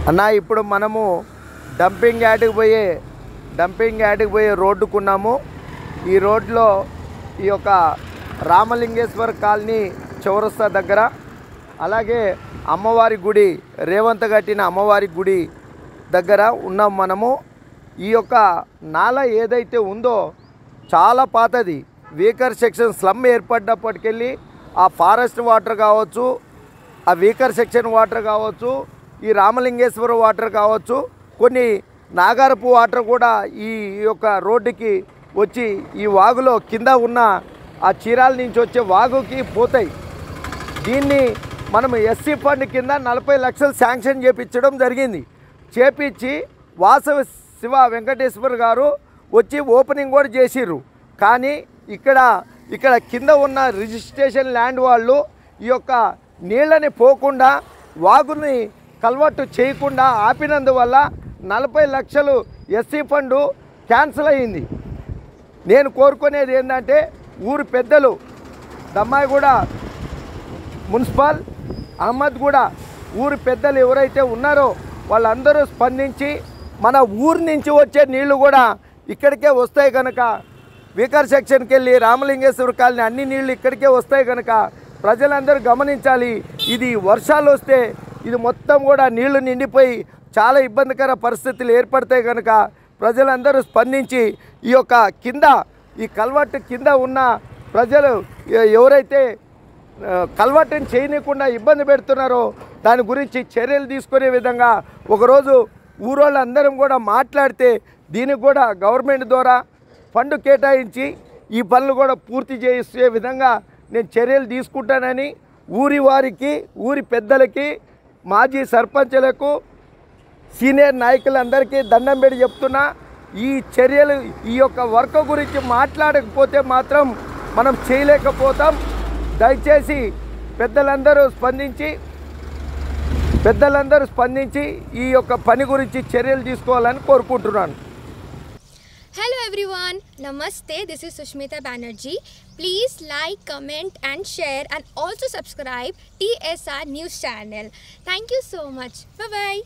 అన్న ఇప్పుడు మనము డంపింగ్ యార్డ్కి పోయే రోడ్డుకున్నాము. ఈ రోడ్లో ఈ యొక్క రామలింగేశ్వర కాలనీ చౌరస్తా దగ్గర, అలాగే అమ్మవారి గుడి, రేవంత్ కట్టిన అమ్మవారి గుడి దగ్గర ఉన్నాం మనము. ఈ యొక్క నాల ఏదైతే ఉందో చాలా పాతది. వీకర్ సెక్షన్ స్లమ్ ఏర్పడ్డప్పటికెళ్ళి ఆ ఫారెస్ట్ వాటర్ కావచ్చు, ఆ వీకర్ సెక్షన్ వాటర్ కావచ్చు, ఈ రామలింగేశ్వర వాటర్ కావచ్చు, కొన్ని నాగారపు వాటర్ కూడా ఈ యొక్క రోడ్డుకి వచ్చి ఈ వాగులో కింద ఉన్న ఆ చీరాల నుంచి వచ్చే వాగుకి పోతాయి. దీన్ని మనం ఎస్సీ ఫండ్ కింద 40 లక్షలు శాంక్షన్ చేపించడం జరిగింది. చేపించి వాసవి శివ వెంకటేశ్వర్ గారు వచ్చి ఓపెనింగ్ కూడా చేసిర్రు. కానీ ఇక్కడ కింద ఉన్న రిజిస్ట్రేషన్ ల్యాండ్ వాళ్ళు ఈ యొక్క నీళ్ళని పోకుండా వాగుని కల్వర్టు చేయకుండా ఆపినందువల్ల 40 లక్షలు ఎస్సీ ఫండు క్యాన్సిల్ అయ్యింది. నేను కోరుకునేది ఏంటంటే ఊరు పెద్దలు, దమ్మాయిగూడ మున్సిపల్, అహ్మద్గూడ ఊరు పెద్దలు ఎవరైతే ఉన్నారో వాళ్ళందరూ స్పందించి మన ఊరు నుంచి వచ్చే నీళ్లు కూడా ఇక్కడికే వస్తాయి కనుక, వీకర్ సెక్షన్కి వెళ్ళి రామలింగేశ్వర కాలనీ అన్ని నీళ్లు ఇక్కడికే వస్తాయి కనుక ప్రజలందరూ గమనించాలి. ఇది వర్షాలు వస్తే ఇది మొత్తం కూడా నీళ్లు నిండిపోయి చాలా ఇబ్బందికర పరిస్థితులు ఏర్పడతాయి కనుక ప్రజలందరూ స్పందించి ఈ యొక్క కింద ఈ కల్వర్ట్ కింద ఉన్న ప్రజలు ఎవరైతే కల్వర్టుని చేయనీయకుండా ఇబ్బంది పెడుతున్నారో దాని గురించి చర్యలు తీసుకునే విధంగా ఒకరోజు ఊరోళ్ళందరం కూడా మాట్లాడితే దీనికి కూడా గవర్నమెంట్ ద్వారా ఫండ్ కేటాయించి ఈ పనులు కూడా పూర్తి చేసే విధంగా నేను చర్యలు తీసుకుంటానని ఊరి వారికి, ఊరి పెద్దలకి, మాజీ సర్పంచులకు, సీనియర్ నాయకులందరికీ దండం పెట్టి చెప్తున్నా. ఈ చర్యలు, ఈ యొక్క వర్క్ గురించి మాట్లాడకపోతే మాత్రం మనం చేయలేకపోతాం. దయచేసి పెద్దలందరూ స్పందించి ఈ యొక్క పని గురించి చర్యలు తీసుకోవాలని కోరుకుంటున్నాను. Hello everyone, Namaste, this is Sushmita Banerjee. Please like, comment and share and also subscribe TSR News channel. Thank you so much. Bye bye.